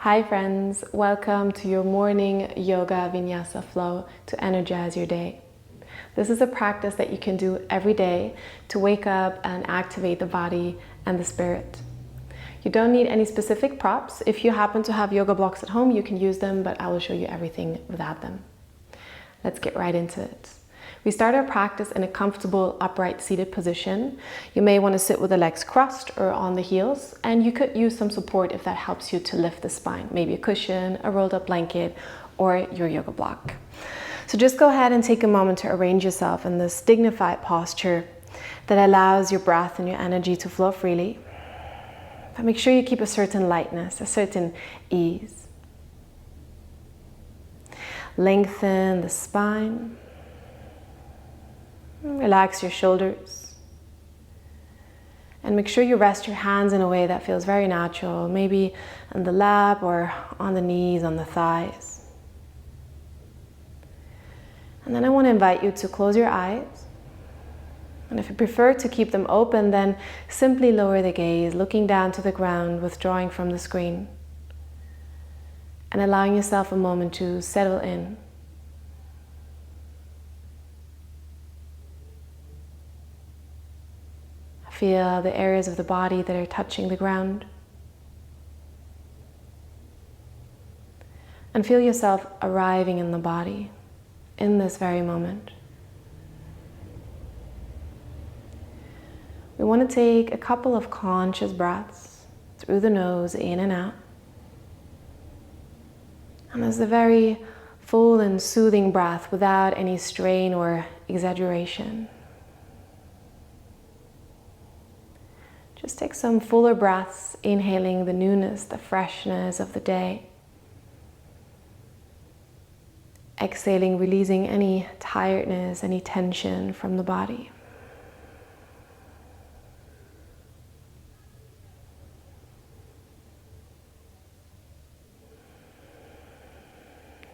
Hi friends, welcome to your morning yoga Vinyasa Flow to energize your day. This is a practice that you can do every day to wake up and activate the body and the spirit. You don't need any specific props. If you happen to have yoga blocks at home, you can use them, but I will show you everything without them. Let's get right into it. We start our practice in a comfortable upright seated position. You may want to sit with the legs crossed or on the heels, and you could use some support if that helps you to lift the spine, maybe a cushion, a rolled up blanket, or your yoga block. So just go ahead and take a moment to arrange yourself in this dignified posture that allows your breath and your energy to flow freely. But make sure you keep a certain lightness, a certain ease. Lengthen the spine. Relax your shoulders. And make sure you rest your hands in a way that feels very natural, maybe on the lap or on the knees, on the thighs. And then I want to invite you to close your eyes. And if you prefer to keep them open, then simply lower the gaze, looking down to the ground, withdrawing from the screen, and allowing yourself a moment to settle in. Feel the areas of the body that are touching the ground. And feel yourself arriving in the body in this very moment. We want to take a couple of conscious breaths through the nose, in and out. And there's a very full and soothing breath without any strain or exaggeration. Just take some fuller breaths, inhaling the newness, the freshness of the day. Exhaling, releasing any tiredness, any tension from the body.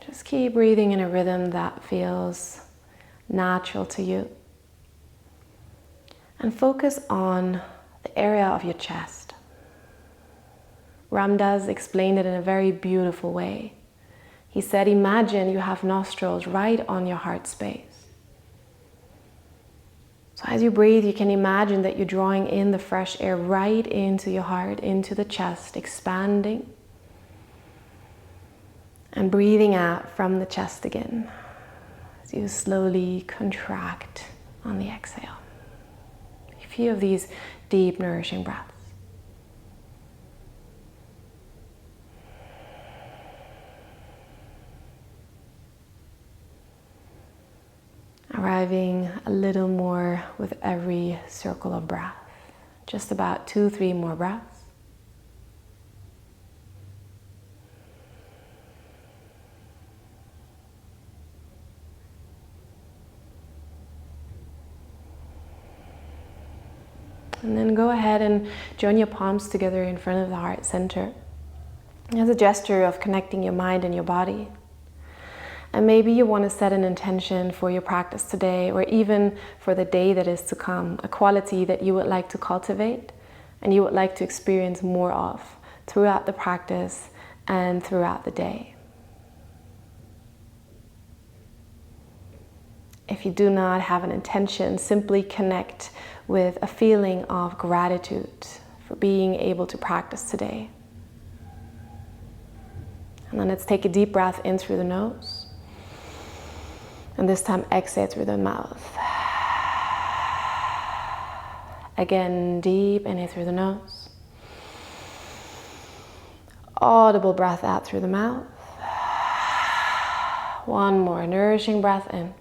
Just keep breathing in a rhythm that feels natural to you. And focus on the area of your chest. Ram Dass explained it in a very beautiful way. He said, imagine you have nostrils right on your heart space. So as you breathe, you can imagine that you're drawing in the fresh air right into your heart, into the chest, expanding. And breathing out from the chest again as you slowly contract on the exhale. A few of these deep, nourishing breaths. Arriving a little more with every circle of breath. Just about 2-3 more breaths. And then go ahead and join your palms together in front of the heart center as a gesture of connecting your mind and your body. And maybe you want to set an intention for your practice today, or even for the day that is to come, a quality that you would like to cultivate and you would like to experience more of throughout the practice and throughout the day. If you do not have an intention, simply connect with a feeling of gratitude for being able to practice today. And then let's take a deep breath in through the nose. And this time exhale through the mouth. Again, deep inhale through the nose. Audible breath out through the mouth. One more nourishing breath in.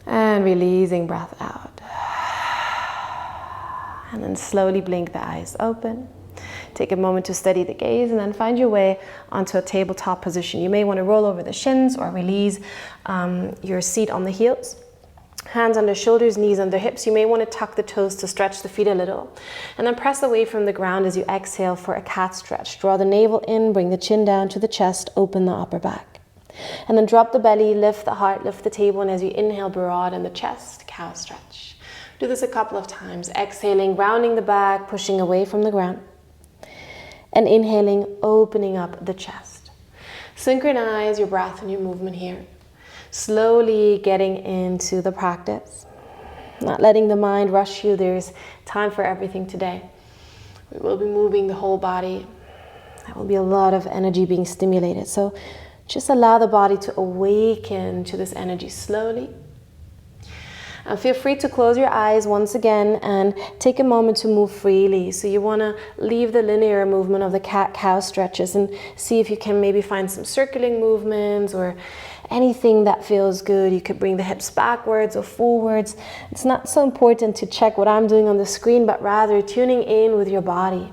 And releasing breath out. And then slowly blink the eyes open. Take a moment to steady the gaze and then find your way onto a tabletop position. You may want to roll over the shins or release your seat on the heels. Hands under shoulders, knees under hips. You may want to tuck the toes to stretch the feet a little. And then press away from the ground as you exhale for a cat stretch. Draw the navel in, bring the chin down to the chest, open the upper back. And then drop the belly, lift the heart, lift the tailbone as you inhale, broaden the chest, cow stretch. Do this a couple of times. Exhaling, rounding the back, pushing away from the ground. And inhaling, opening up the chest. Synchronize your breath and your movement here. Slowly getting into the practice. Not letting the mind rush you. There's time for everything today. We will be moving the whole body. There will be a lot of energy being stimulated. So just allow the body to awaken to this energy slowly. And feel free to close your eyes once again and take a moment to move freely. So you want to leave the linear movement of the cat-cow stretches and see if you can maybe find some circling movements or anything that feels good. You could bring the hips backwards or forwards. It's not so important to check what I'm doing on the screen, but rather tuning in with your body.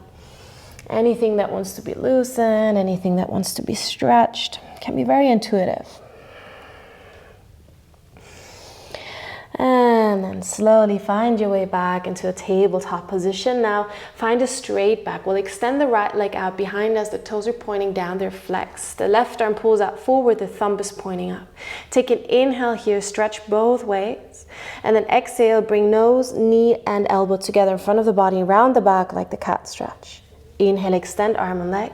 Anything that wants to be loosened, anything that wants to be stretched, can be very intuitive. And then slowly find your way back into a tabletop position. Now find a straight back. We'll extend the right leg out behind us. The toes are pointing down, they're flexed. The left arm pulls out forward, the thumb is pointing up. Take an inhale here, stretch both ways. And then exhale, bring nose, knee, and elbow together in front of the body, round the back like the cat stretch. Inhale, extend arm and leg.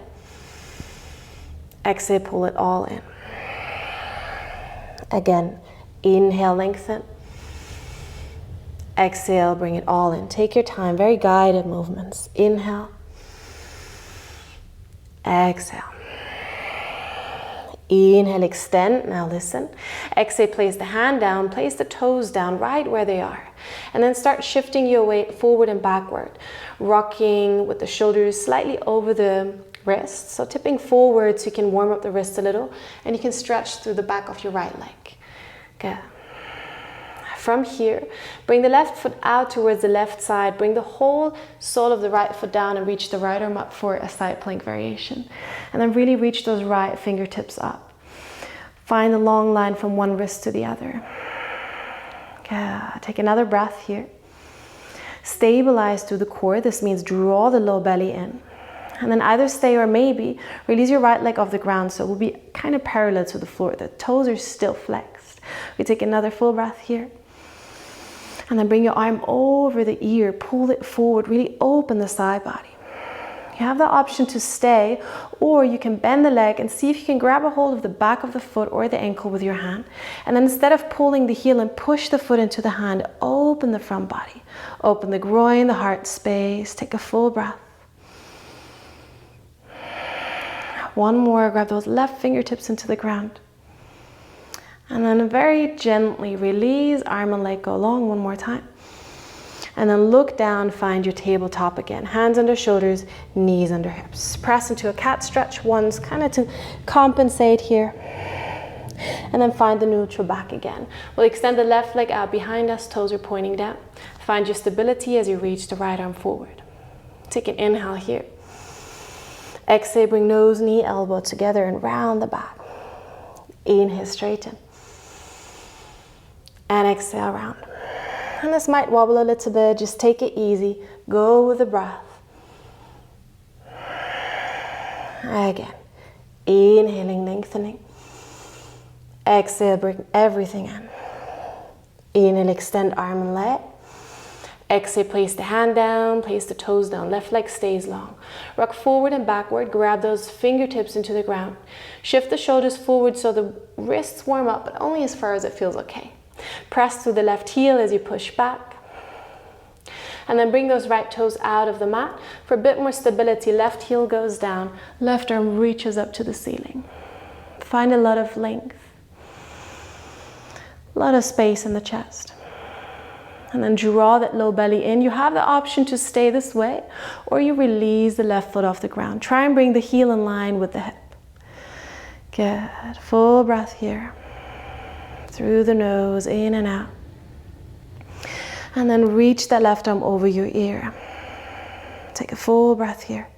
Exhale, pull it all in. Again, inhale, lengthen. Exhale, bring it all in. Take your time, very guided movements. Inhale. Exhale. Inhale, extend. Now listen. Exhale, place the hand down, place the toes down right where they are. And then start shifting your weight forward and backward. Rocking with the shoulders slightly over the wrists. So tipping forward so you can warm up the wrist a little. And you can stretch through the back of your right leg. Good. From here, bring the left foot out towards the left side. Bring the whole sole of the right foot down and reach the right arm up for a side plank variation. And then really reach those right fingertips up. Find the long line from one wrist to the other. Good. Take another breath here. Stabilize through the core. This means draw the low belly in. And then either stay or maybe release your right leg off the ground so it will be kind of parallel to the floor. The toes are still flexed. We take another full breath here. And then bring your arm over the ear, pull it forward, really open the side body. You have the option to stay, or you can bend the leg and see if you can grab a hold of the back of the foot or the ankle with your hand. And then instead of pulling the heel and push the foot into the hand, open the front body. Open the groin, the heart space. Take a full breath. One more, grab those left fingertips into the ground. And then very gently release, arm and leg go long one more time. And then look down, find your tabletop again. Hands under shoulders, knees under hips. Press into a cat stretch once, kind of to compensate here. And then find the neutral back again. We'll extend the left leg out behind us, toes are pointing down. Find your stability as you reach the right arm forward. Take an inhale here. Exhale, bring nose, knee, elbow together and round the back. Inhale, straighten. And exhale, round. And this might wobble a little bit, just take it easy. Go with the breath. Again, inhaling, lengthening. Exhale, bring everything in. Inhale, extend arm and leg. Exhale, place the hand down, place the toes down. Left leg stays long. Rock forward and backward. Grab those fingertips into the ground. Shift the shoulders forward so the wrists warm up, but only as far as it feels okay. Press through the left heel as you push back. And then bring those right toes out of the mat. For a bit more stability, left heel goes down. Left arm reaches up to the ceiling. Find a lot of length. A lot of space in the chest. And then draw that low belly in. You have the option to stay this way, or you release the left foot off the ground. Try and bring the heel in line with the hip. Good. Full breath here. Through the nose, in and out. And then reach that left arm over your ear. Take a full breath here.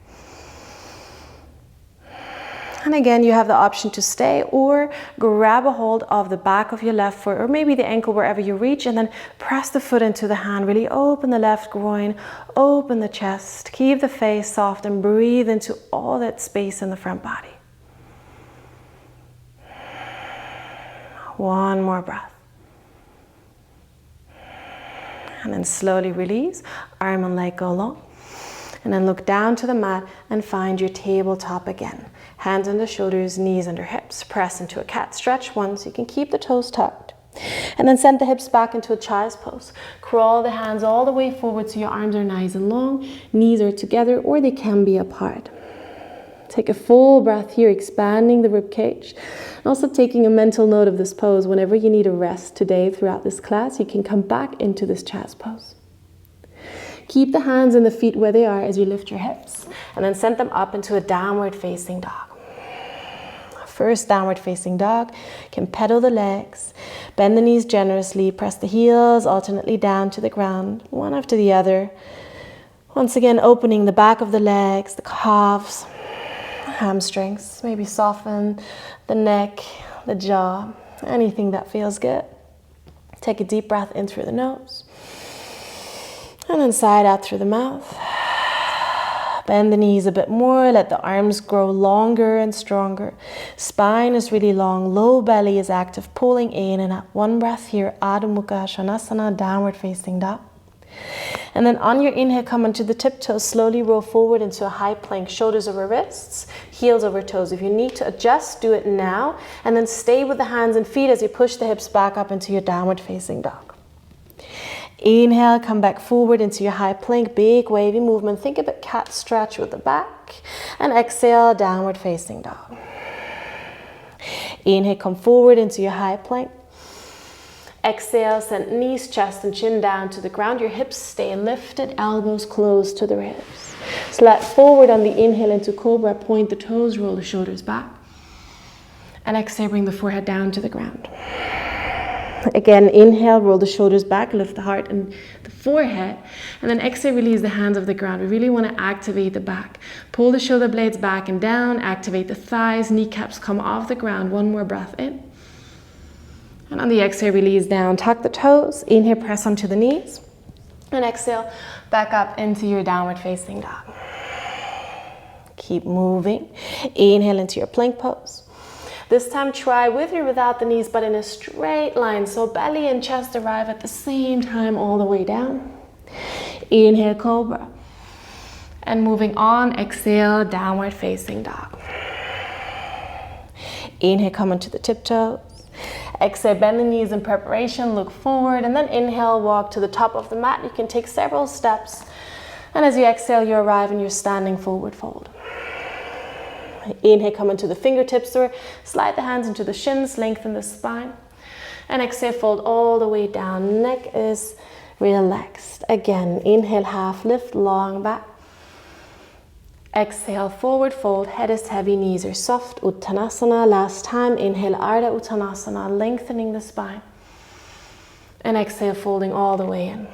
And again, you have the option to stay or grab a hold of the back of your left foot or maybe the ankle wherever you reach, and then press the foot into the hand. Really open the left groin, open the chest. Keep the face soft and breathe into all that space in the front body. One more breath. And then slowly release. Arm and leg go long. And then look down to the mat and find your tabletop again. Hands under shoulders, knees under hips. Press into a cat stretch once. You can keep the toes tucked. And then send the hips back into a child's pose. Crawl the hands all the way forward so your arms are nice and long. Knees are together or they can be apart. Take a full breath here, expanding the rib cage. And also taking a mental note of this pose. Whenever you need a rest today throughout this class, you can come back into this child's pose. Keep the hands and the feet where they are as you lift your hips. And then send them up into a downward facing dog. First downward facing dog, can pedal the legs, bend the knees generously, press the heels alternately down to the ground, one after the other. Once again, opening the back of the legs, the calves, hamstrings, maybe soften the neck, the jaw, anything that feels good. Take a deep breath in through the nose, and then side out through the mouth. Bend the knees a bit more, let the arms grow longer and stronger. Spine is really long, low belly is active, pulling in and out. One breath here, Adho Mukha Svanasana, downward facing dog. And then on your inhale, come onto the tiptoes, slowly roll forward into a high plank, shoulders over wrists, heels over toes. If you need to adjust, do it now, and then stay with the hands and feet as you push the hips back up into your downward facing dog. Inhale, come back forward into your high plank, big wavy movement. Think about cat stretch with the back. And exhale, downward facing dog. Inhale, come forward into your high plank. Exhale, send knees, chest, and chin down to the ground. Your hips stay lifted, elbows close to the ribs. Slide forward on the inhale into cobra, point the toes, roll the shoulders back. And exhale, bring the forehead down to the ground. Again, inhale, roll the shoulders back, lift the heart and the forehead. And then exhale, release the hands off the ground. We really want to activate the back. Pull the shoulder blades back and down, activate the thighs, kneecaps come off the ground. One more breath in. And on the exhale, release down, tuck the toes. Inhale, press onto the knees. And exhale, back up into your downward facing dog. Keep moving. Inhale into your plank pose. This time try with or without the knees, but in a straight line. So belly and chest arrive at the same time all the way down. Inhale, cobra. And moving on, exhale, downward facing dog. Inhale, come onto the tiptoes. Exhale, bend the knees in preparation, look forward. And then inhale, walk to the top of the mat. You can take several steps. And as you exhale, you arrive in your standing forward fold. Inhale, come into the fingertips or slide the hands into the shins, lengthen the spine. And exhale, fold all the way down. Neck is relaxed. Again, inhale, half lift, long back. Exhale, forward fold, head is heavy, knees are soft. Uttanasana, last time. Inhale, Ardha Uttanasana, lengthening the spine. And exhale, folding all the way in.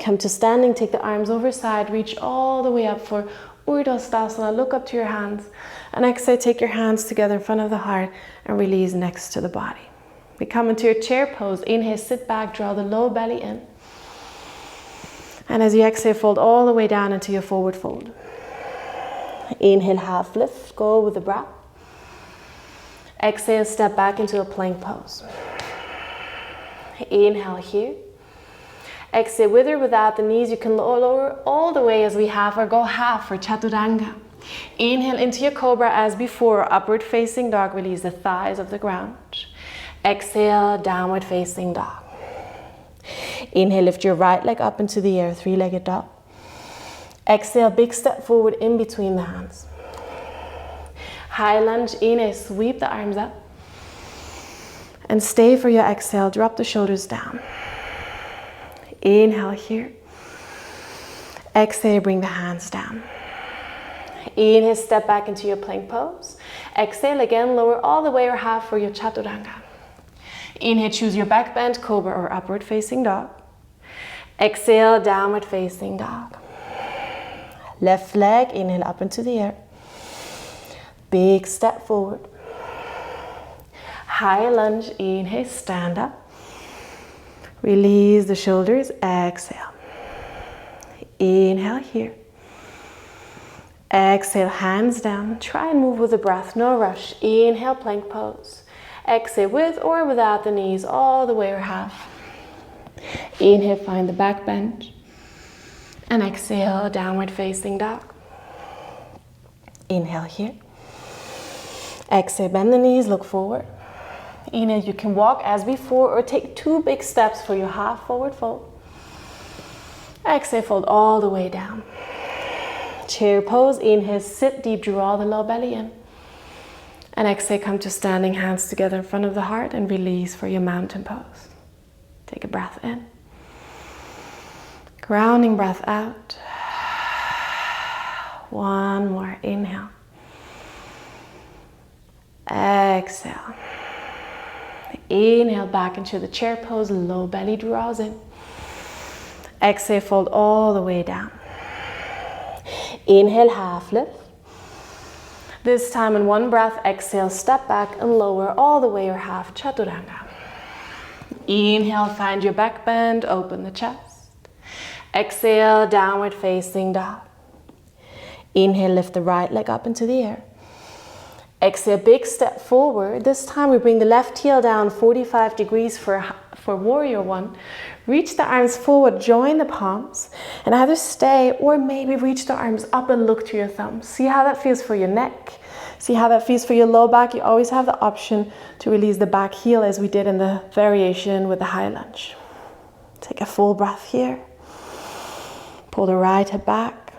Come to standing, take the arms over side, reach all the way up for Urdhva. Look up to your hands. And exhale, take your hands together in front of the heart and release next to the body. We come into your chair pose. Inhale, sit back, draw the low belly in. And as you exhale, fold all the way down into your forward fold. Inhale, half lift, go with the breath. Exhale, step back into a plank pose. Inhale here. Exhale, with or without the knees, you can lower all the way as we have, or go half for chaturanga. Inhale into your cobra as before, upward facing dog, release the thighs of the ground. Exhale, downward facing dog. Inhale, lift your right leg up into the air, three-legged dog. Exhale, big step forward in between the hands. High lunge, inhale, sweep the arms up. And stay for your exhale, drop the shoulders down. Inhale here. Exhale, bring the hands down. Inhale, step back into your plank pose. Exhale again, lower all the way or half for your chaturanga. Inhale, choose your back bend, cobra or upward facing dog. Exhale, downward facing dog. Left leg, inhale up into the air. Big step forward. High lunge, inhale, stand up. Release the shoulders, exhale. Inhale here. Exhale, hands down. Try and move with the breath, no rush. Inhale, plank pose. Exhale, with or without the knees, all the way or half. Inhale, find the back bend. And exhale, downward facing dog. Inhale here. Exhale, bend the knees, look forward. Inhale, you can walk as before or take 2 big steps for your half forward fold. Exhale, fold all the way down. Chair pose, inhale, sit deep, draw the low belly in. And exhale, come to standing, hands together in front of the heart, and release for your mountain pose. Take a breath in. Grounding breath out. One more, inhale. Exhale. Inhale back into the chair pose, low belly draws in. Exhale, fold all the way down. Inhale, half lift. This time in one breath, exhale, step back and lower all the way or half chaturanga. Inhale, find your back bend, open the chest. Exhale, downward facing dog. Inhale, lift the right leg up into the air. Exhale, big step forward. This time we bring the left heel down 45 degrees for warrior one. Reach the arms forward, join the palms, and either stay or maybe reach the arms up and look to your thumbs. See how that feels for your neck. See how that feels for your low back. You always have the option to release the back heel as we did in the variation with the high lunge. Take a full breath here. Pull the right hip back.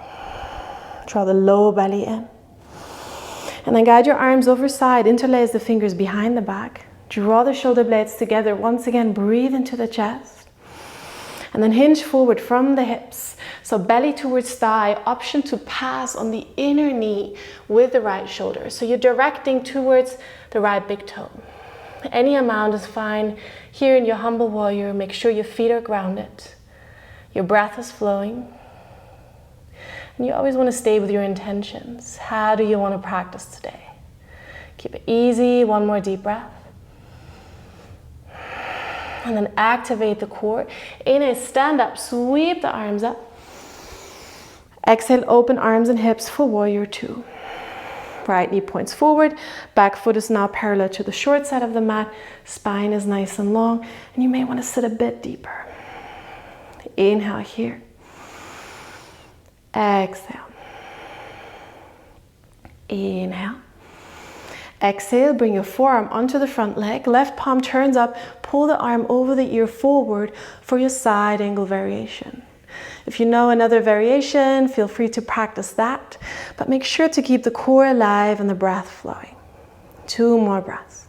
Draw the low belly in. And then guide your arms over side, interlace the fingers behind the back. Draw the shoulder blades together. Once again, breathe into the chest. And then hinge forward from the hips. So belly towards thigh, option to pass on the inner knee with the right shoulder. So you're directing towards the right big toe. Any amount is fine. Here in your humble warrior, make sure your feet are grounded. Your breath is flowing. And you always want to stay with your intentions. How do you want to practice today? Keep it easy. One more deep breath. And then activate the core. Inhale, stand up, sweep the arms up. Exhale, open arms and hips for warrior two. Right knee points forward. Back foot is now parallel to the short side of the mat. Spine is nice and long. And you may want to sit a bit deeper. Inhale here. Exhale. Inhale. Exhale, bring your forearm onto the front leg. Left palm turns up. Pull the arm over the ear forward for your side angle variation. If you know another variation, feel free to practice that. But make sure to keep the core alive and the breath flowing. 2 more breaths.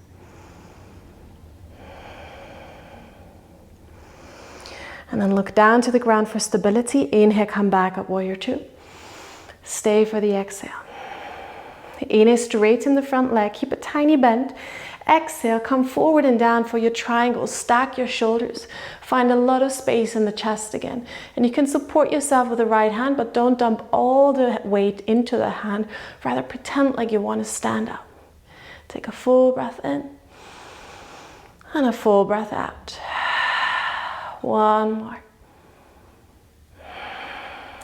And then look down to the ground for stability. Inhale, come back up, warrior two. Stay for the exhale. Inhale, straighten the front leg. Keep a tiny bend. Exhale, come forward and down for your triangle. Stack your shoulders. Find a lot of space in the chest again. And you can support yourself with the right hand, but don't dump all the weight into the hand. Rather pretend like you want to stand up. Take a full breath in. And a full breath out. 1 more.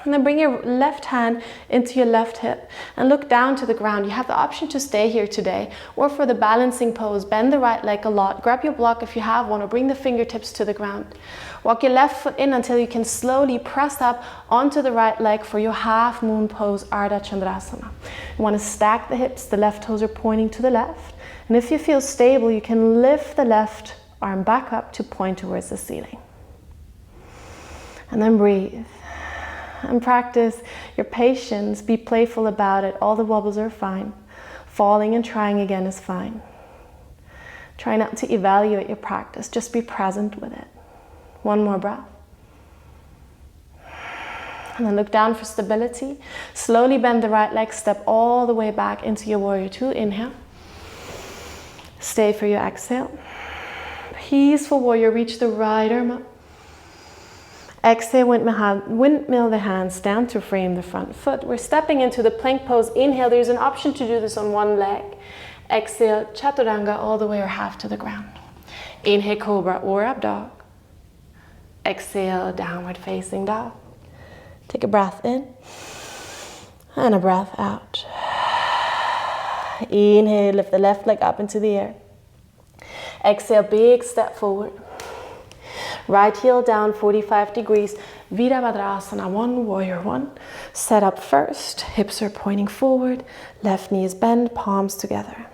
And then bring your left hand into your left hip and look down to the ground. You have the option to stay here today, or for the balancing pose, bend the right leg a lot. Grab your block if you have one, or bring the fingertips to the ground. Walk your left foot in until you can slowly press up onto the right leg for your half moon pose, Ardha Chandrasana. You want to stack the hips. The left toes are pointing to the left. And if you feel stable, you can lift the left arm back up to point towards the ceiling. And then breathe. And practice your patience. Be playful about it. All the wobbles are fine. Falling and trying again is fine. Try not to evaluate your practice. Just be present with it. 1 more breath. And then look down for stability. Slowly bend the right leg. Step all the way back into your warrior two. Inhale. Stay for your exhale. Peaceful warrior. Reach the right arm up. Exhale, windmill the hands down to frame the front foot. We're stepping into the plank pose. Inhale, there's an option to do this on one leg. Exhale, chaturanga all the way or half to the ground. Inhale, cobra or up dog. Exhale, downward facing dog. Take a breath in and a breath out. Inhale, lift the left leg up into the air. Exhale, big step forward. Right heel down 45 degrees. Virabhadrasana 1, warrior 1. Set up first, hips are pointing forward, left knee is bent, palms together.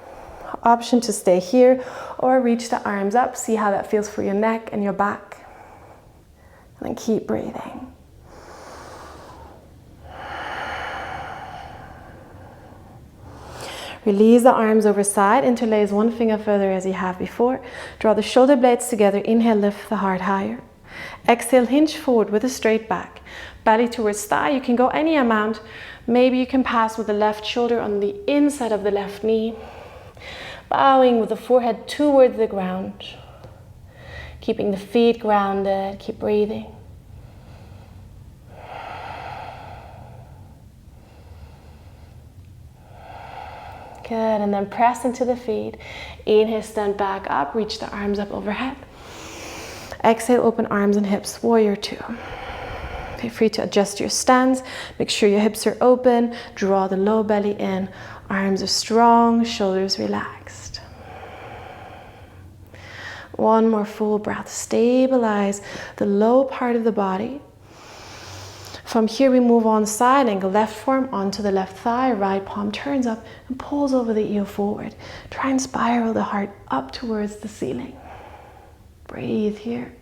Option to stay here or reach the arms up. See how that feels for your neck and your back. And then keep breathing. Release the arms over side, interlace one finger further as you have before. Draw the shoulder blades together, inhale, lift the heart higher. Exhale, hinge forward with a straight back. Belly towards thigh, you can go any amount. Maybe you can pass with the left shoulder on the inside of the left knee. Bowing with the forehead towards the ground. Keeping the feet grounded, keep breathing. Good, and then press into the feet. Inhale, stand back up, reach the arms up overhead. Exhale, open arms and hips, warrior 2. Feel free to adjust your stance. Make sure your hips are open. Draw the low belly in. Arms are strong, shoulders relaxed. One more full breath. Stabilize the low part of the body. From here we move on side angle, left forearm onto the left thigh, right palm turns up and pulls over the heel forward. Try and spiral the heart up towards the ceiling. Breathe here.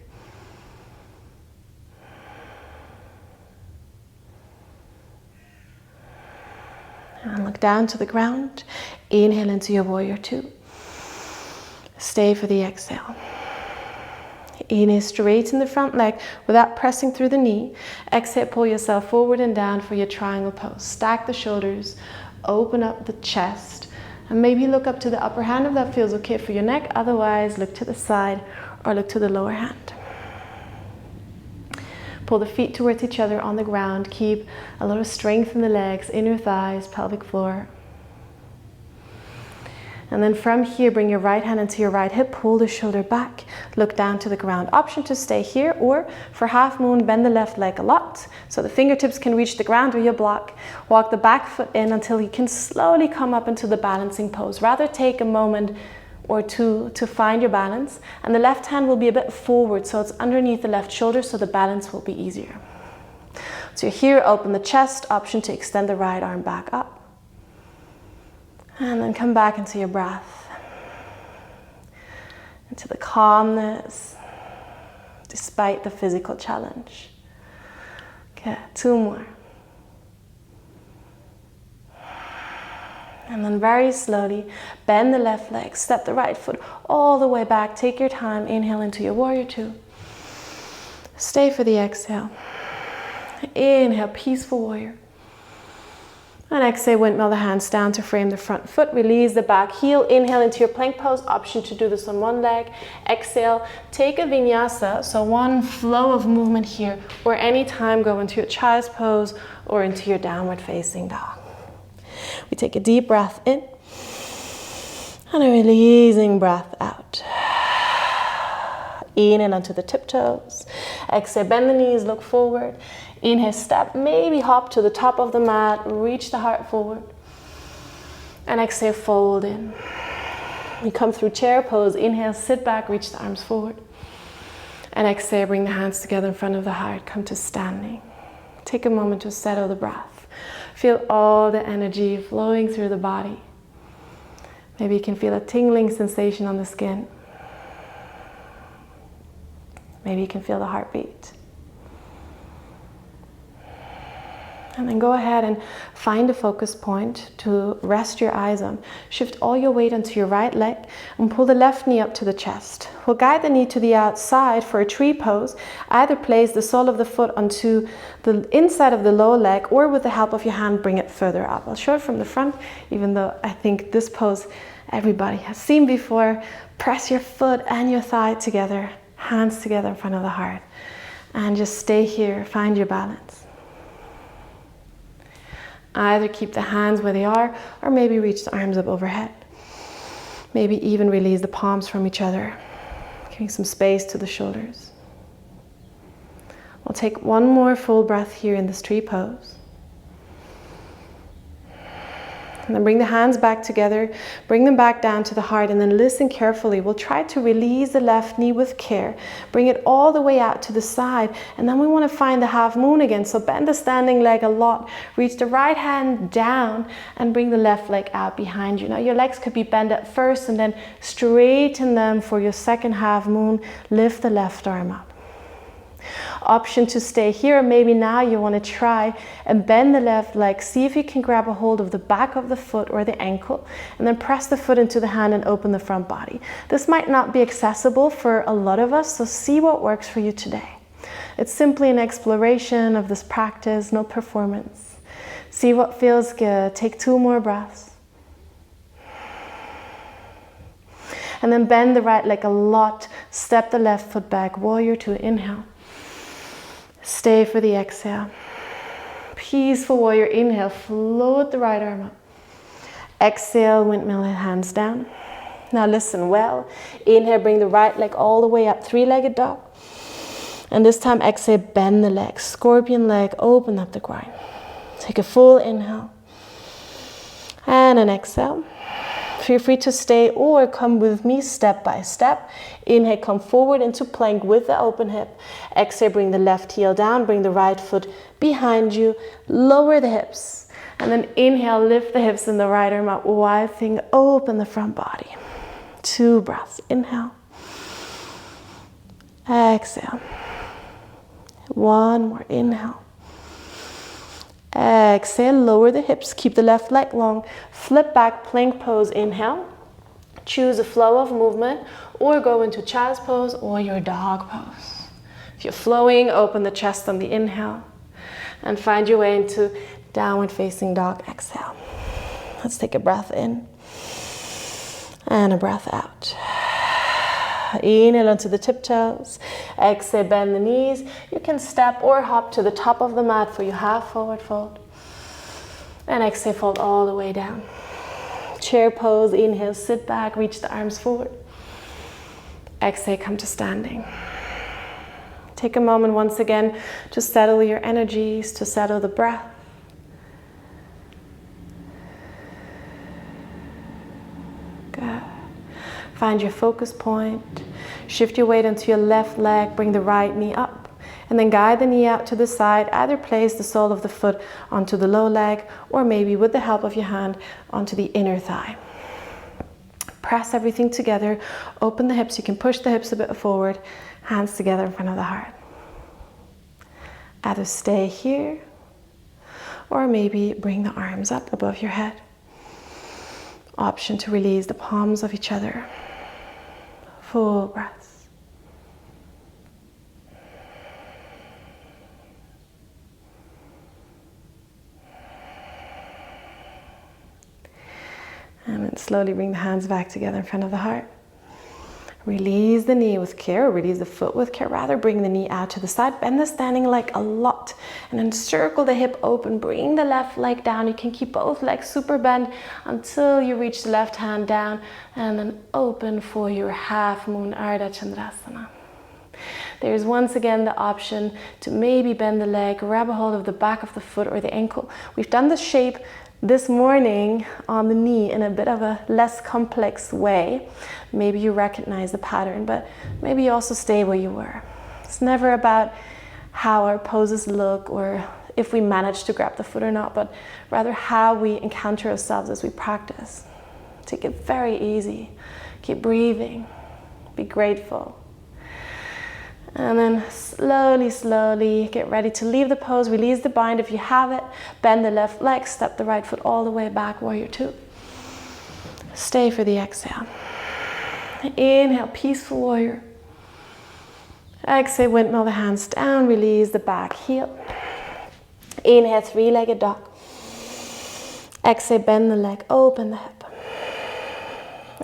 And look down to the ground. Inhale into your warrior 2. Stay for the exhale. Inhale, straighten the front leg without pressing through the knee. Exhale, pull yourself forward and down for your triangle pose. Stack the shoulders, open up the chest, and maybe look up to the upper hand if that feels okay for your neck. Otherwise, look to the side or look to the lower hand. Pull the feet towards each other on the ground. Keep a lot of strength in the legs, inner thighs, pelvic floor. And then from here, bring your right hand into your right hip, pull the shoulder back, look down to the ground. Option to stay here, or for half moon, bend the left leg a lot so the fingertips can reach the ground or your block. Walk the back foot in until you can slowly come up into the balancing pose. Rather take a moment or two to find your balance, and the left hand will be a bit forward so it's underneath the left shoulder so the balance will be easier. So here, open the chest, option to extend the right arm back up. And then come back into your breath, into the calmness, despite the physical challenge. Okay, 2 more. And then very slowly, bend the left leg, step the right foot all the way back. Take your time, inhale into your warrior 2. Stay for the exhale. Inhale, peaceful warrior. And exhale, windmill the hands down to frame the front foot. Release the back heel. Inhale into your plank pose. Option to do this on one leg. Exhale, take a vinyasa. So one flow of movement here, or anytime go into your child's pose or into your downward facing dog. We take a deep breath in and a releasing breath out. Inhale onto the tiptoes. Exhale, bend the knees, look forward. Inhale, step, maybe hop to the top of the mat, reach the heart forward. And exhale, fold in. We come through chair pose. Inhale, sit back, reach the arms forward. And exhale, bring the hands together in front of the heart, come to standing. Take a moment to settle the breath. Feel all the energy flowing through the body. Maybe you can feel a tingling sensation on the skin. Maybe you can feel the heartbeat. And then go ahead and find a focus point to rest your eyes on. Shift all your weight onto your right leg and pull the left knee up to the chest. We'll guide the knee to the outside for a tree pose. Either place the sole of the foot onto the inside of the lower leg, or with the help of your hand, bring it further up. I'll show it from the front, even though I think this pose everybody has seen before. Press your foot and your thigh together, hands together in front of the heart. And just stay here, find your balance. Either keep the hands where they are, or maybe reach the arms up overhead. Maybe even release the palms from each other, giving some space to the shoulders. We'll take one more full breath here in this tree pose. And then bring the hands back together, bring them back down to the heart, and then listen carefully. We'll try to release the left knee with care. Bring it all the way out to the side, and then we want to find the half moon again. So bend the standing leg a lot. Reach the right hand down and bring the left leg out behind you. Now your legs could be bent at first and then straighten them for your second half moon. Lift the left arm up. Option to stay here. Maybe now you want to try and bend the left leg. See if you can grab a hold of the back of the foot or the ankle, and then press the foot into the hand and open the front body. This might not be accessible for a lot of us, so see what works for you today. It's simply an exploration of this practice, no performance. See what feels good. Take 2 more breaths. And then bend the right leg a lot. Step the left foot back. Warrior 2. Inhale. Stay for the exhale. Peaceful warrior. Inhale, float the right arm up. Exhale, windmill, hands down. Now listen well. Inhale, bring the right leg all the way up, 3-legged dog. And this time exhale, bend the leg. Scorpion leg, open up the groin. Take a full inhale. And an exhale. Feel free to stay or come with me step by step. Inhale, come forward into plank with the open hip. Exhale, bring the left heel down, bring the right foot behind you, lower the hips. And then inhale, lift the hips and the right arm up, wide thing, open the front body. 2 breaths, inhale. Exhale. 1 more, inhale. Exhale, lower the hips, keep the left leg long, flip back, plank pose, inhale. Choose a flow of movement or go into child's pose or your dog pose. If you're flowing, open the chest on the inhale and find your way into downward facing dog, exhale. Let's take a breath in and a breath out. Inhale onto the tiptoes. Exhale, bend the knees. You can step or hop to the top of the mat for your half forward fold. And exhale, fold all the way down. Chair pose. Inhale, sit back, reach the arms forward. Exhale, come to standing. Take a moment once again to settle your energies, to settle the breath. Good. Find your focus point. Shift your weight onto your left leg. Bring the right knee up. And then guide the knee out to the side. Either place the sole of the foot onto the low leg or maybe with the help of your hand onto the inner thigh. Press everything together. Open the hips. You can push the hips a bit forward. Hands together in front of the heart. Either stay here or maybe bring the arms up above your head. Option to release the palms of each other. Full breaths. And then slowly bring the hands back together in front of the heart. Release the knee with care, release the foot with care. Rather, bring the knee out to the side. Bend the standing leg a lot. And then circle the hip open. Bring the left leg down. You can keep both legs super bent until you reach the left hand down. And then open for your half moon Ardha Chandrasana. There's once again the option to maybe bend the leg, grab a hold of the back of the foot or the ankle. We've done this shape this morning on the knee in a bit of a less complex way. Maybe you recognize the pattern, but maybe you also stay where you were. It's never about how our poses look or if we manage to grab the foot or not, but rather how we encounter ourselves as we practice. Take it very easy. Keep breathing. Be grateful. And then slowly, slowly get ready to leave the pose. Release the bind if you have it. Bend the left leg. Step the right foot all the way back. Warrior 2. Stay for the exhale. Inhale, peaceful warrior. Exhale, windmill the hands down. Release the back heel. Inhale, 3-legged dog. Exhale, bend the leg. Open the hip.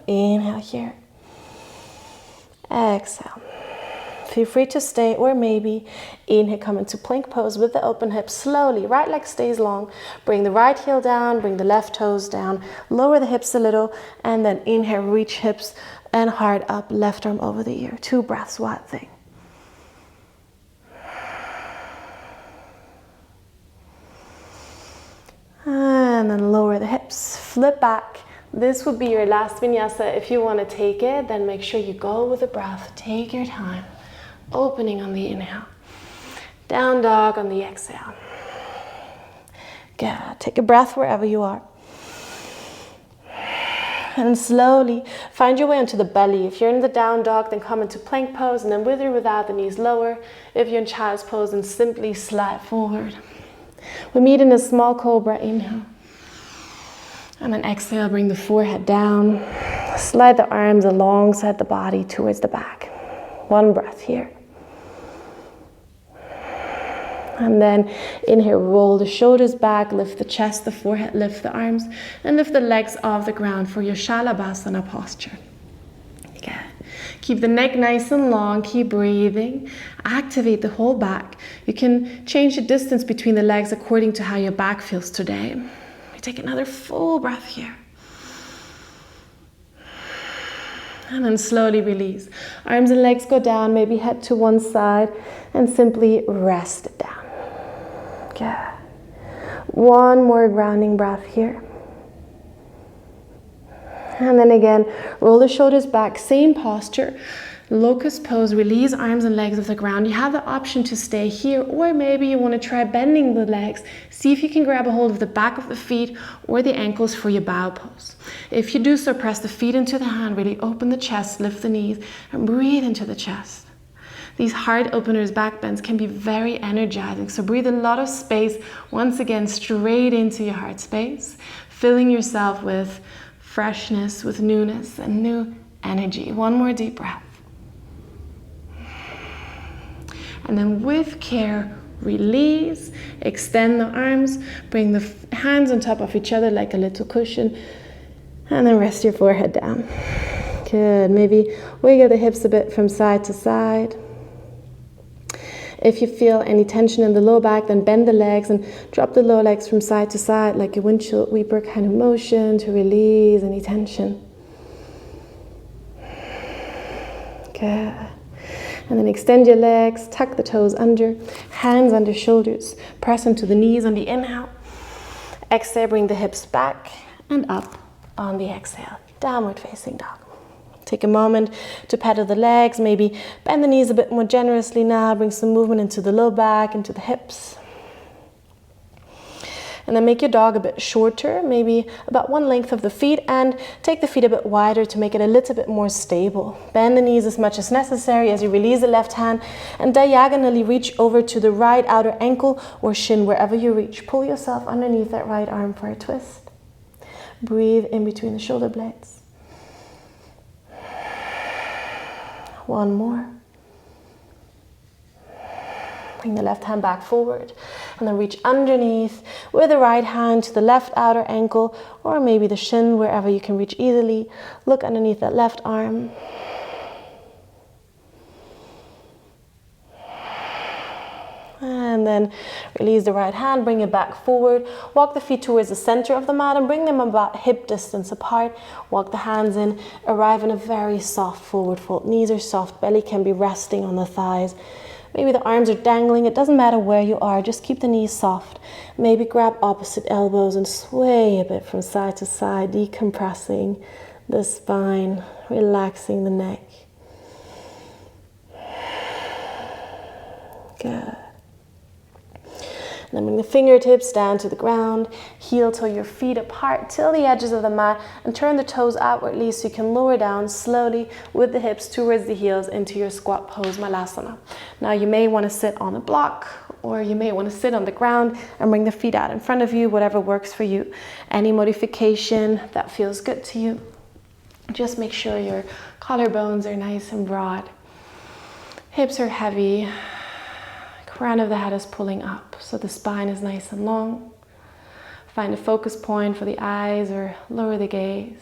Inhale here. Exhale. Feel free to stay or maybe inhale, come into plank pose with the open hip. Slowly, right leg stays long. Bring the right heel down, bring the left toes down. Lower the hips a little and then inhale, reach hips and heart up, left arm over the ear. 2 breaths, wild thing. And then lower the hips, flip back. This would be your last vinyasa. If you want to take it, then make sure you go with the breath. Take your time. Opening on the inhale. Down dog on the exhale. Good. Take a breath wherever you are. And slowly find your way onto the belly. If you're in the down dog, then come into plank pose, and then with or without the knees lower. If you're in child's pose, then simply slide forward. We meet in a small cobra. Inhale. And then exhale, bring the forehead down. Slide the arms alongside the body towards the back. One breath here. And then inhale, roll the shoulders back, lift the chest, the forehead, lift the arms, and lift the legs off the ground for your Shalabhasana posture. Good. Keep the neck nice and long, keep breathing. Activate the whole back. You can change the distance between the legs according to how your back feels today. Take another full breath here. And then slowly release. Arms and legs go down, maybe head to one side, and simply rest it down. Good. One more grounding breath here. And then again, roll the shoulders back, same posture. Locust pose, release arms and legs off the ground. You have the option to stay here, or maybe you want to try bending the legs. See if you can grab a hold of the back of the feet or the ankles for your bow pose. If you do so, press the feet into the hand, really open the chest, lift the knees, and breathe into the chest. These heart openers, back bends, can be very energizing. So breathe a lot of space, once again, straight into your heart space, filling yourself with freshness, with newness, and new energy. One more deep breath. And then with care, release, extend the arms, bring the hands on top of each other like a little cushion, and then rest your forehead down. Good. Maybe wiggle the hips a bit from side to side. If you feel any tension in the low back, then bend the legs and drop the low legs from side to side like a windshield wiper kind of motion to release any tension. Good. And then extend your legs, tuck the toes under, hands under shoulders, press into the knees on the inhale. Exhale, bring the hips back and up on the exhale. Downward facing dog. Take a moment to pedal the legs, maybe bend the knees a bit more generously now, bring some movement into the low back, into the hips. And then make your dog a bit shorter, maybe about one length of the feet, and take the feet a bit wider to make it a little bit more stable. Bend the knees as much as necessary as you release the left hand, and diagonally reach over to the right outer ankle or shin, wherever you reach. Pull yourself underneath that right arm for a twist. Breathe in between the shoulder blades. One more. Bring the left hand back forward and then reach underneath with the right hand to the left outer ankle or maybe the shin, wherever you can reach easily. Look underneath that left arm. And then release the right hand, bring it back forward. Walk the feet towards the center of the mat and bring them about hip distance apart. Walk the hands in, arrive in a very soft forward fold. Knees are soft, belly can be resting on the thighs. Maybe the arms are dangling, it doesn't matter where you are, just keep the knees soft. Maybe grab opposite elbows and sway a bit from side to side, decompressing the spine, relaxing the neck. Good. Then bring the fingertips down to the ground, heel toe your feet apart till the edges of the mat and turn the toes outwardly so you can lower down slowly with the hips towards the heels into your squat pose, Malasana. Now you may want to sit on a block or you may want to sit on the ground and bring the feet out in front of you, whatever works for you. Any modification that feels good to you. Just make sure your collarbones are nice and broad. Hips are heavy. Crown of the head is pulling up, so the spine is nice and long. Find a focus point for the eyes or lower the gaze.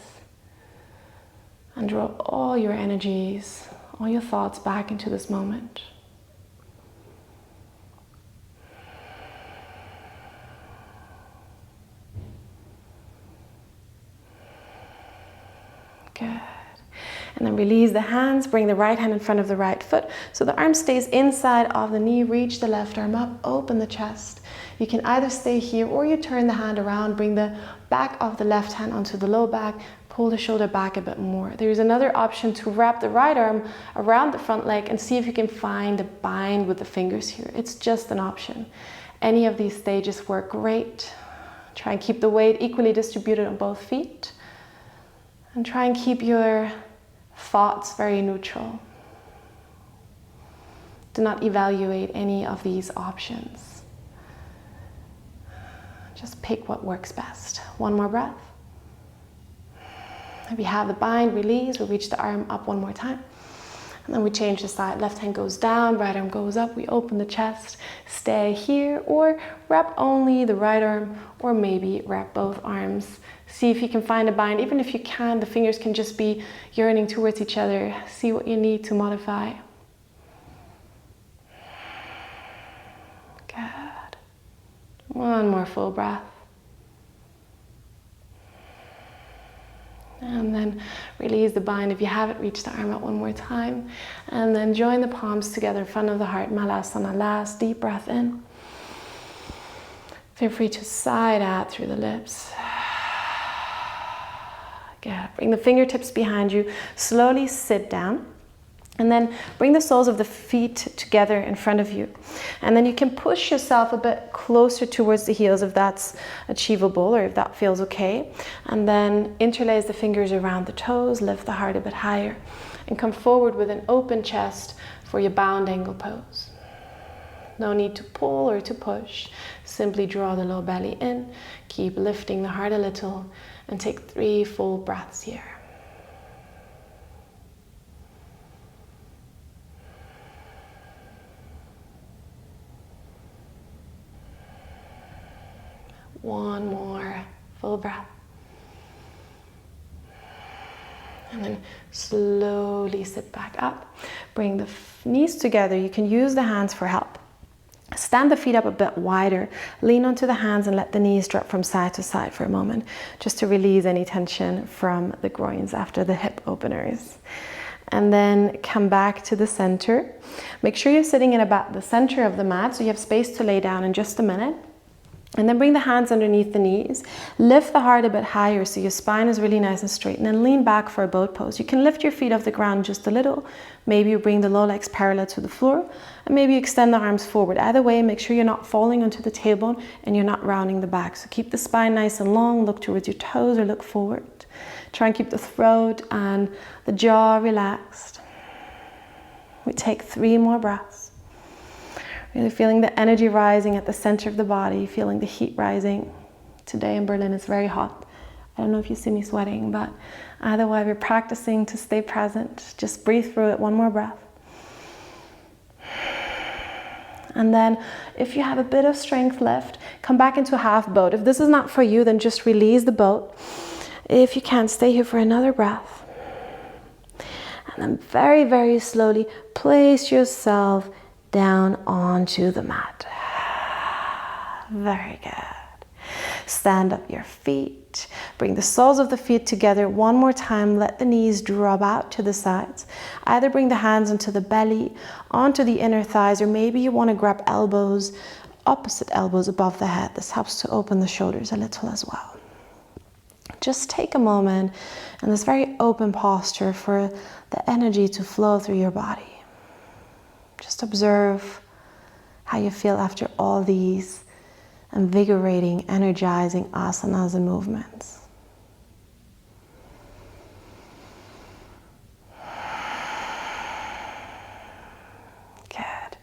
And draw all your energies, all your thoughts back into this moment. Good. And then release the hands, bring the right hand in front of the right foot so the arm stays inside of the knee. Reach the left arm up, open the chest. You can either stay here or you turn the hand around, bring the back of the left hand onto the low back, pull the shoulder back a bit more. There's another option to wrap the right arm around the front leg and see if you can find a bind with the fingers here. It's just an option. Any of these stages work great. Try and keep the weight equally distributed on both feet. And try and keep your thoughts very neutral. Do not evaluate any of these options. Just pick what works best. One more breath. If you have the bind, release. We'll reach the arm up one more time. And then we change the side. Left hand goes down, right arm goes up. We open the chest. Stay here or wrap only the right arm or maybe wrap both arms. See if you can find a bind. Even if you can, the fingers can just be yearning towards each other. See what you need to modify. Good. One more full breath. And then release the bind. If you haven't, reach the arm out one more time. And then join the palms together in front of the heart. Malasana, last deep breath in. Feel free to side out through the lips. Good. Bring the fingertips behind you. Slowly sit down. And then bring the soles of the feet together in front of you. And then you can push yourself a bit closer towards the heels if that's achievable or if that feels okay. And then interlace the fingers around the toes, lift the heart a bit higher, and come forward with an open chest for your bound angle pose. No need to pull or to push. Simply draw the low belly in, keep lifting the heart a little, and take 3 full breaths here. One more full breath. And then slowly sit back up. Bring the knees together. You can use the hands for help. Stand the feet up a bit wider. Lean onto the hands and let the knees drop from side to side for a moment, just to release any tension from the groins after the hip openers. And then come back to the center. Make sure you're sitting in about the center of the mat so you have space to lay down in just a minute. And then bring the hands underneath the knees. Lift the heart a bit higher so your spine is really nice and straight. And then lean back for a boat pose. You can lift your feet off the ground just a little. Maybe you bring the low legs parallel to the floor. And maybe you extend the arms forward. Either way, make sure you're not falling onto the tailbone and you're not rounding the back. So keep the spine nice and long. Look towards your toes or look forward. Try and keep the throat and the jaw relaxed. We take 3 more breaths. Really feeling the energy rising at the center of the body, feeling the heat rising. Today in Berlin it's very hot. I don't know if you see me sweating, but either way we're practicing to stay present. Just breathe through it, 1 more breath. And then if you have a bit of strength left, come back into half boat. If this is not for you, then just release the boat. If you can't, stay here for another breath. And then very, very slowly place yourself down onto the mat. Very good. Stand up your feet. Bring the soles of the feet together 1 more time. Let the knees drop out to the sides. Either bring the hands into the belly, onto the inner thighs, or maybe you want to grab elbows, opposite elbows above the head. This helps to open the shoulders a little as well. Just take a moment in this very open posture for the energy to flow through your body. Just observe how you feel after all these invigorating, energizing asanas and movements. Good.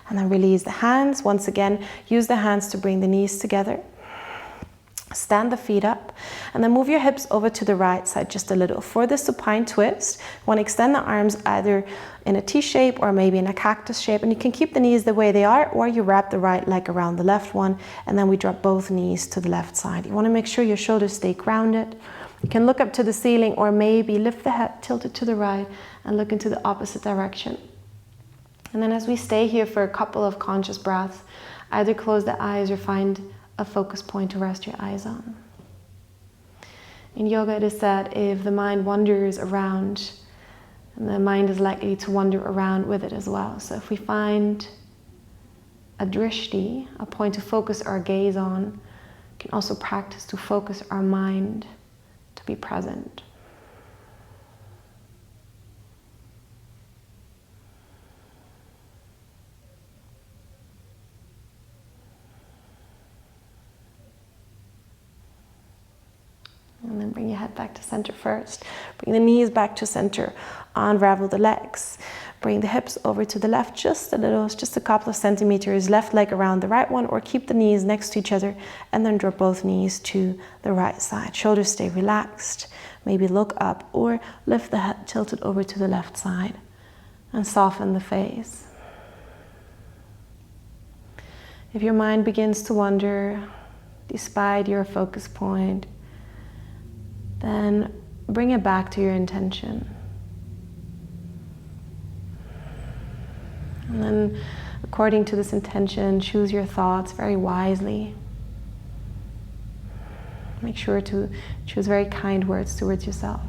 And then release the hands. Once again, use the hands to bring the knees together. Stand the feet up and then move your hips over to the right side just a little. For the supine twist, you want to extend the arms either in a T shape or maybe in a cactus shape, and you can keep the knees the way they are, or you wrap the right leg around the left one and then we drop both knees to the left side. You want to make sure your shoulders stay grounded. You can look up to the ceiling or maybe lift the head, tilt it to the right and look into the opposite direction. And then as we stay here for a couple of conscious breaths, either close the eyes or find a focus point to rest your eyes on. In yoga, it is said if the mind wanders around, and the mind is likely to wander around with it as well. So if we find a drishti, a point to focus our gaze on, we can also practice to focus our mind to be present. And then bring your head back to center first. Bring the knees back to center. Unravel the legs. Bring the hips over to the left just a little, just a couple of centimeters. Left leg around the right one, or keep the knees next to each other and then drop both knees to the right side. Shoulders stay relaxed. Maybe look up or lift the head tilted over to the left side and soften the face. If your mind begins to wander despite your focus point, then bring it back to your intention. And then, according to this intention, choose your thoughts very wisely. Make sure to choose very kind words towards yourself.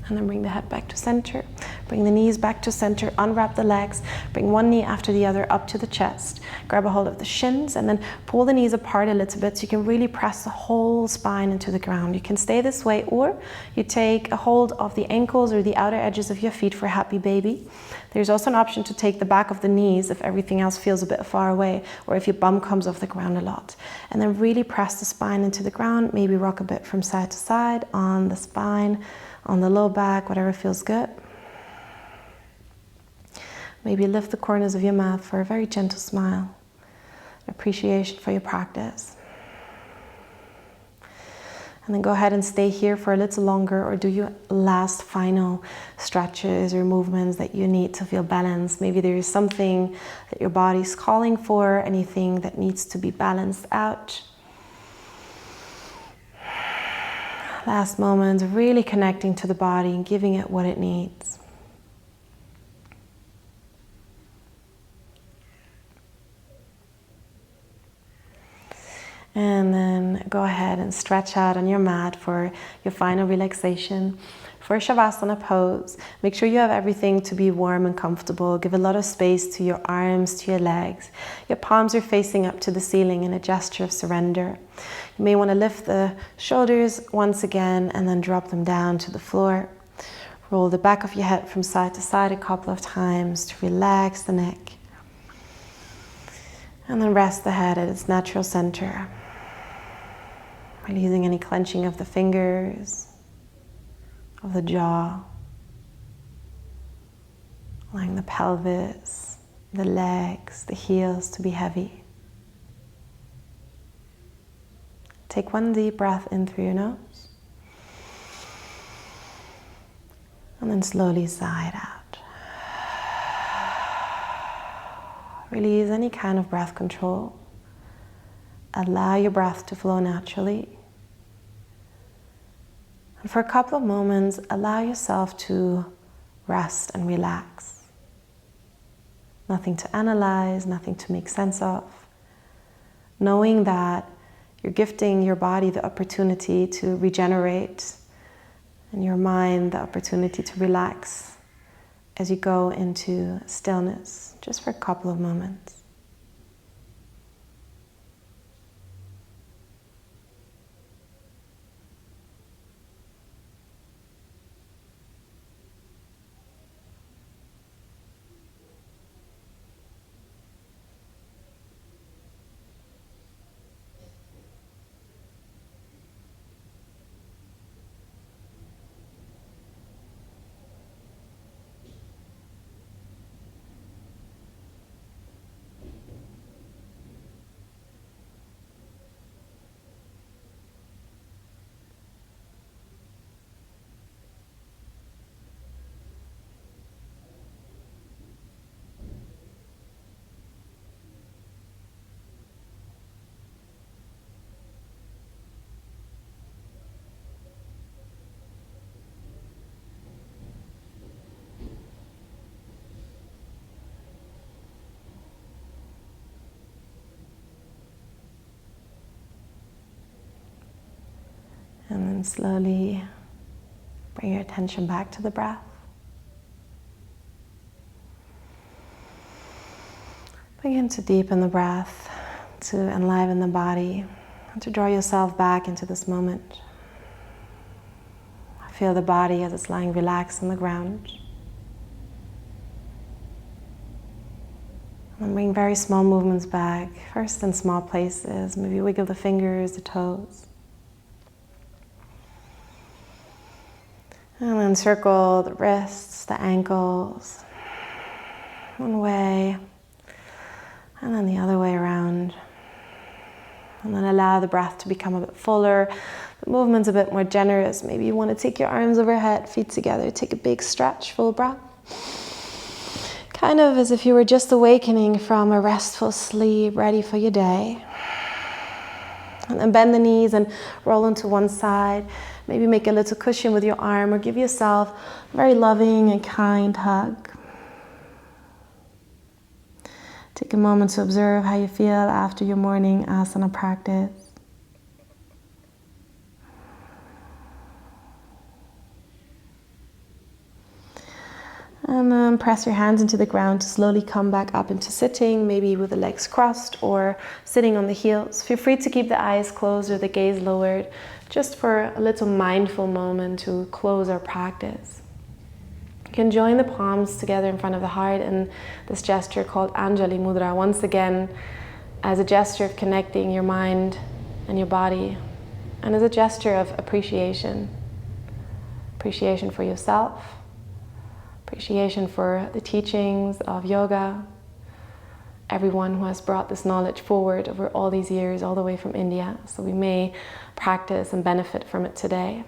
And then bring the head back to center. Bring the knees back to center. Unwrap the legs. Bring one knee after the other up to the chest. Grab a hold of the shins and then pull the knees apart a little bit so you can really press the whole spine into the ground. You can stay this way, or you take a hold of the ankles or the outer edges of your feet for happy baby. There's also an option to take the back of the knees if everything else feels a bit far away, or if your bum comes off the ground a lot. And then really press the spine into the ground. Maybe rock a bit from side to side on the spine, on the low back, whatever feels good. Maybe lift the corners of your mouth for a very gentle smile, appreciation for your practice. And then go ahead and stay here for a little longer, or do your last final stretches or movements that you need to feel balanced. Maybe there is something that your body's calling for, anything that needs to be balanced out. Last moments of really connecting to the body and giving it what it needs. And then go ahead and stretch out on your mat for your final relaxation. For Savasana pose, make sure you have everything to be warm and comfortable. Give a lot of space to your arms, to your legs. Your palms are facing up to the ceiling in a gesture of surrender. You may want to lift the shoulders once again and then drop them down to the floor. Roll the back of your head from side to side a couple of times to relax the neck. And then rest the head at its natural center. Releasing any clenching of the fingers, of the jaw, allowing the pelvis, the legs, the heels to be heavy. Take one deep breath in through your nose, and then slowly sigh it out. Release any kind of breath control. Allow your breath to flow naturally. And for a couple of moments, allow yourself to rest and relax. Nothing to analyze, nothing to make sense of. Knowing that you're gifting your body the opportunity to regenerate, and your mind the opportunity to relax as you go into stillness, just for a couple of moments. And then slowly bring your attention back to the breath. Begin to deepen the breath, to enliven the body, and to draw yourself back into this moment. Feel the body as it's lying relaxed on the ground. And bring very small movements back, first in small places. Maybe wiggle the fingers, the toes. And then circle the wrists, the ankles. One way, and then the other way around. And then allow the breath to become a bit fuller, the movement's a bit more generous. Maybe you want to take your arms overhead, feet together, take a big stretch, full breath. Kind of as if you were just awakening from a restful sleep, ready for your day. And then bend the knees and roll onto one side. Maybe make a little cushion with your arm or give yourself a very loving and kind hug. Take a moment to observe how you feel after your morning asana practice. And then press your hands into the ground to slowly come back up into sitting, maybe with the legs crossed or sitting on the heels. Feel free to keep the eyes closed or the gaze lowered, just for a little mindful moment to close our practice. You can join the palms together in front of the heart in this gesture called Anjali Mudra, once again as a gesture of connecting your mind and your body, and as a gesture of appreciation. Appreciation for yourself, appreciation for the teachings of yoga, everyone who has brought this knowledge forward over all these years, all the way from India, so we may practice and benefit from it today.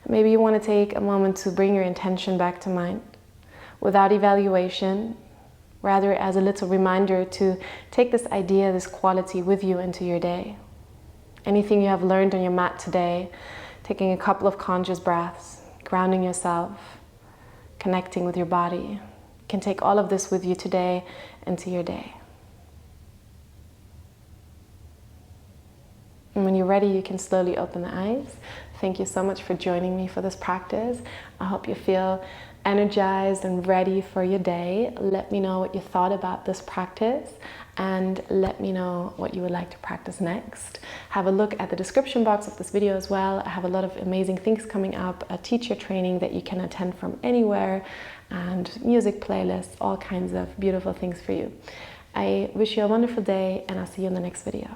Maybe you want to take a moment to bring your intention back to mind, without evaluation, rather as a little reminder to take this idea, this quality with you into your day. Anything you have learned on your mat today, taking a couple of conscious breaths, grounding yourself, connecting with your body. You can take all of this with you today into your day. And when you're ready, you can slowly open the eyes. Thank you so much for joining me for this practice. I hope you feel energized and ready for your day. Let me know what you thought about this practice, and let me know what you would like to practice next. Have a look at the description box of this video as well. I have a lot of amazing things coming up, a teacher training that you can attend from anywhere, and music playlists, all kinds of beautiful things for you. I wish you a wonderful day, and I'll see you in the next video.